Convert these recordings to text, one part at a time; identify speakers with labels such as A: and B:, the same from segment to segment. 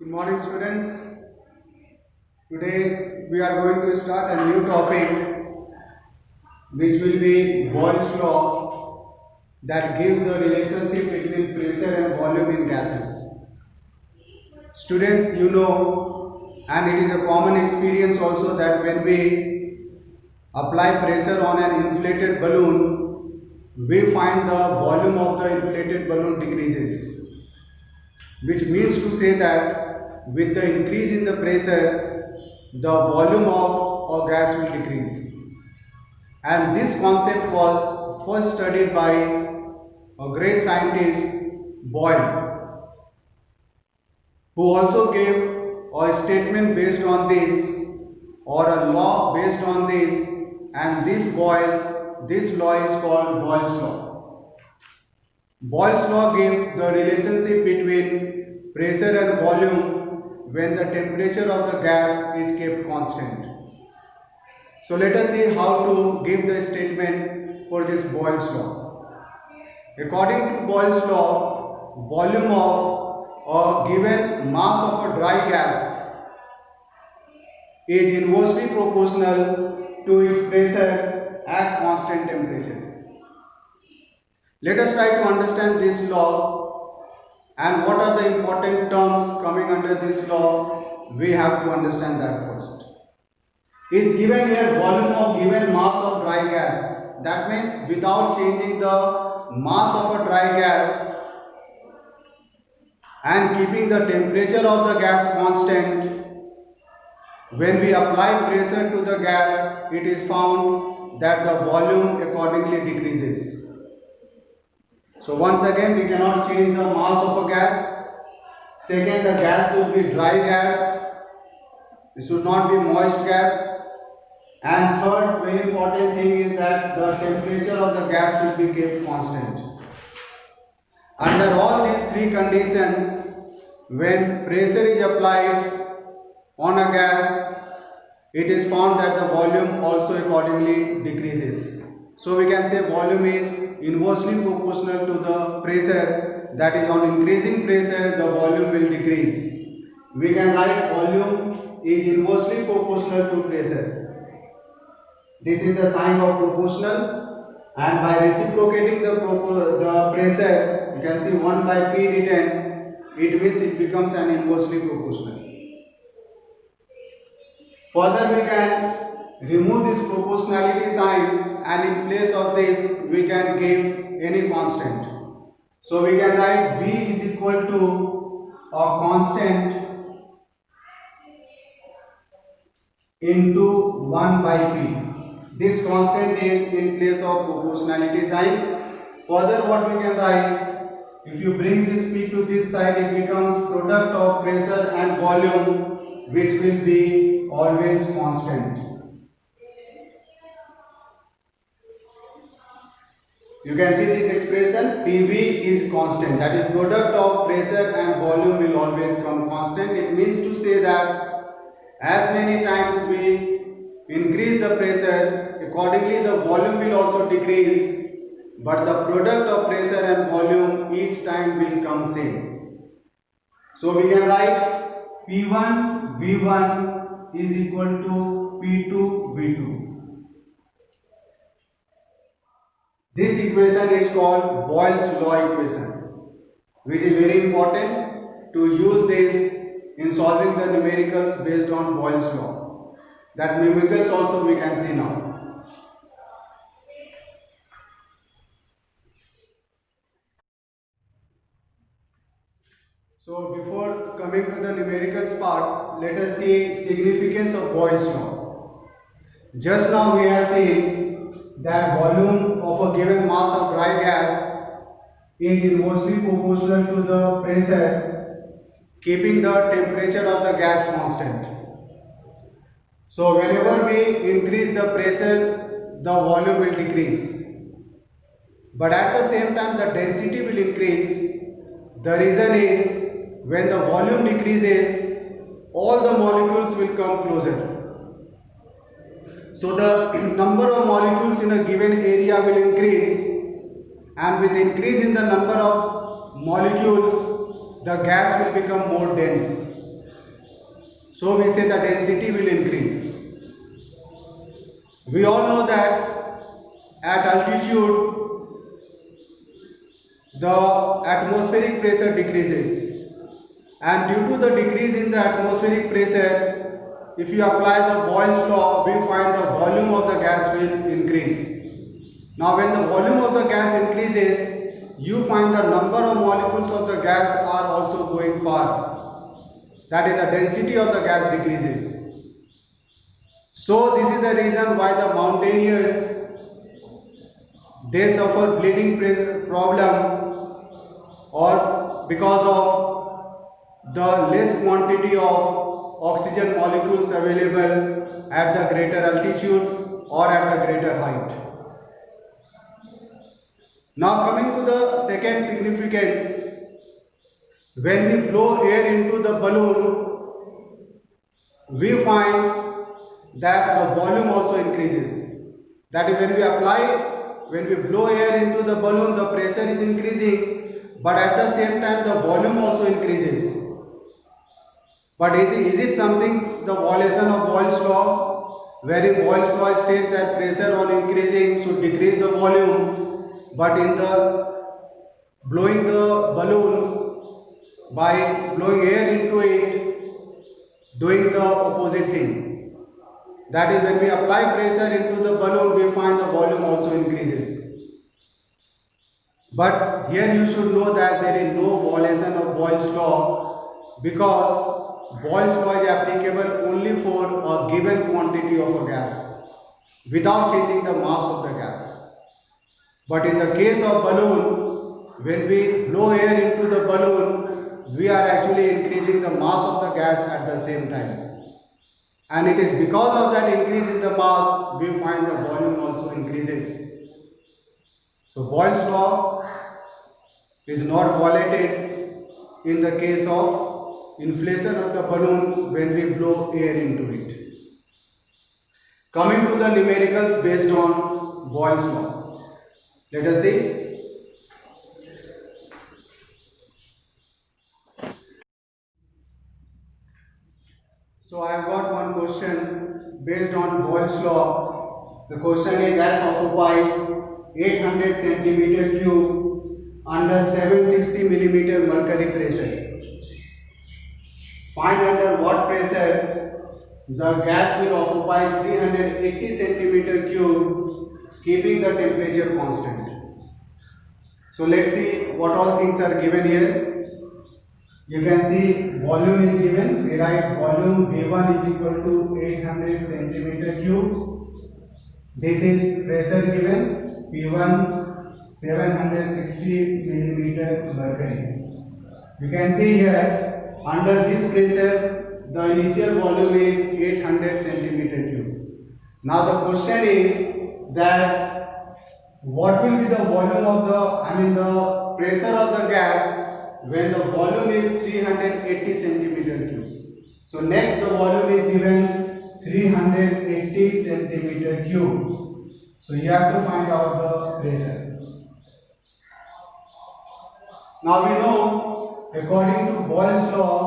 A: Good morning, students. Today we are going to start a new topic which will be Boyle's law that gives the relationship between pressure and volume in gases. Students, you know, and it is a common experience also that when we apply pressure on an inflated balloon, we find the volume of the inflated balloon decreases, which means to say that with the increase in the pressure, the volume of a gas will decrease. And this concept was first studied by a great scientist, Boyle, who also gave a statement based on this or a law based on this, and this law is called Boyle's law. Boyle's law gives the relationship between pressure and volume when the temperature of the gas is kept constant. So let us see how to give the statement for this Boyle's law. According to Boyle's law, volume of a given mass of a dry gas is inversely proportional to its pressure at constant temperature. Let us try to understand this law and what are the important terms coming under this law. We have to understand that first. Is given here volume of given mass of dry gas. That means without changing the mass of a dry gas and keeping the temperature of the gas constant, when we apply pressure to the gas, it is found that the volume accordingly decreases. So once again, we cannot change the mass of a gas. Second, the gas should be dry gas. It should not be moist gas. And third, very important thing is that the temperature of the gas should be kept constant. Under all these three conditions, when pressure is applied on a gas, it is found that the volume also accordingly decreases. So we can say volume is inversely proportional to the pressure, that is on increasing pressure the volume will decrease. We can write volume is inversely proportional to pressure. This is the sign of proportional, and by reciprocating the pressure, you can see 1 by P written, it means it becomes an inversely proportional. Further, we can remove this proportionality sign, and in place of this we can give any constant. So we can write V is equal to a constant into 1 by P. This constant is in place of proportionality sign. Further, what we can write, if you bring this P to this side, it becomes product of pressure and volume, which will be always constant. You can see this expression, PV is constant, that is product of pressure and volume will always come constant. It means to say that as many times we increase the pressure, accordingly the volume will also decrease, but the product of pressure and volume each time will come same. So we can write P1 V1 is equal to P2 V2. This equation is called Boyle's law equation, which is very important to use this in solving the numericals based on Boyle's law. That numericals also we can see now. So before coming to the numericals part, let us see significance of Boyle's law. Just now we have seen that volume of a given mass of dry gas is inversely proportional to the pressure, keeping the temperature of the gas constant. So whenever we increase the pressure, the volume will decrease. But at the same time, the density will increase. The reason is when the volume decreases, all the molecules will come closer. So the number of molecules in a given area will increase, and with increase in the number of molecules, the gas will become more dense. so we say the density will increase. We all know that at altitude the atmospheric pressure decreases, and due to the decrease in the atmospheric pressure, if you apply the Boyle's law, we find the volume of the gas will increase. Now when the volume of the gas increases, you find the number of molecules of the gas are also going far. That is, the density of the gas decreases. So this is the reason why the mountaineers, they suffer bleeding problem, or because of the less quantity of oxygen molecules available at the greater altitude or at the greater height. Now coming to the second significance, when we blow air into the balloon, we find that the volume also increases. That is, when we blow air into the balloon, the pressure is increasing, but at the same time the volume also increases. But is it something the violation of Boyle's law, wherein Boyle's law states that pressure on increasing should decrease the volume, but in the blowing the balloon, by blowing air into it, doing the opposite thing. That is, when we apply pressure into the balloon, we find the volume also increases. But here you should know that there is no violation of Boyle's law, because Boyle's law is applicable only for a given quantity of a gas without changing the mass of the gas. But in the case of balloon, when we blow air into the balloon, we are actually increasing the mass of the gas at the same time. And it is because of that increase in the mass, we find the volume also increases. So Boyle's law is not violated in the case of inflation of the balloon when we blow air into it. Coming to the numericals based on Boyle's law, let us see. So I have got one question based on Boyle's law. The question is, gas occupies 800 centimeter cube under 760 millimeter mercury pressure. Find under what pressure the gas will occupy 380 centimeter cube, keeping the temperature constant. So let's see what all things are given here. You can see volume is given. We write volume V1 is equal to 800 centimeter cube. This is pressure given, P1 760 millimeter mercury. You can see here, under this pressure the initial volume is 800 centimeter cube. Now the question is that what will be the volume of the pressure of the gas when the volume is 380 centimeter cube. So next the volume is given 380 centimeter cube. So you have to find out the pressure. Now we know, according to Boyle's law,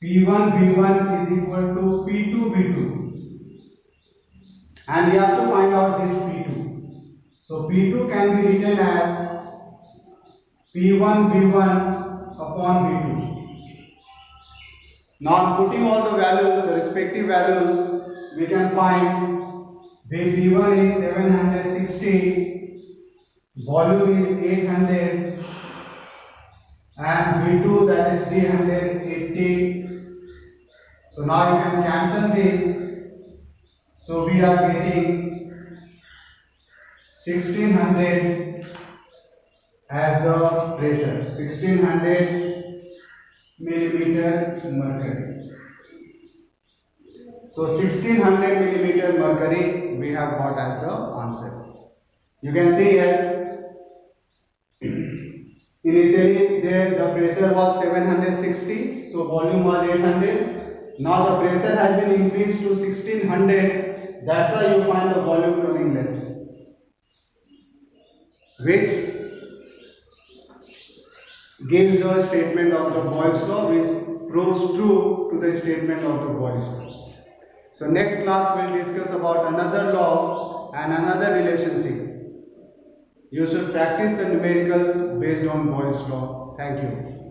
A: P1 V1 is equal to P2 V2. And we have to find out this P2. So P2 can be written as P1 V1 upon V2. Now putting all the values, the respective values, we can find P1 is 760, volume is 800, and V2 that is 380. So now you can cancel this. So we are getting 1600 as the pressure, 1600 millimeter mercury. So 1600 millimeter mercury we have got as the answer. You can see here, initially there the pressure was 760, so volume was 800. Now the pressure has been increased to 1600. That's why you find the volume coming less, which gives the statement of the Boyle's law which proves true to the statement of the Boyle's law. So next class we'll discuss about another law and another relationship. You should practice the numericals based on Boyle's law. Thank you.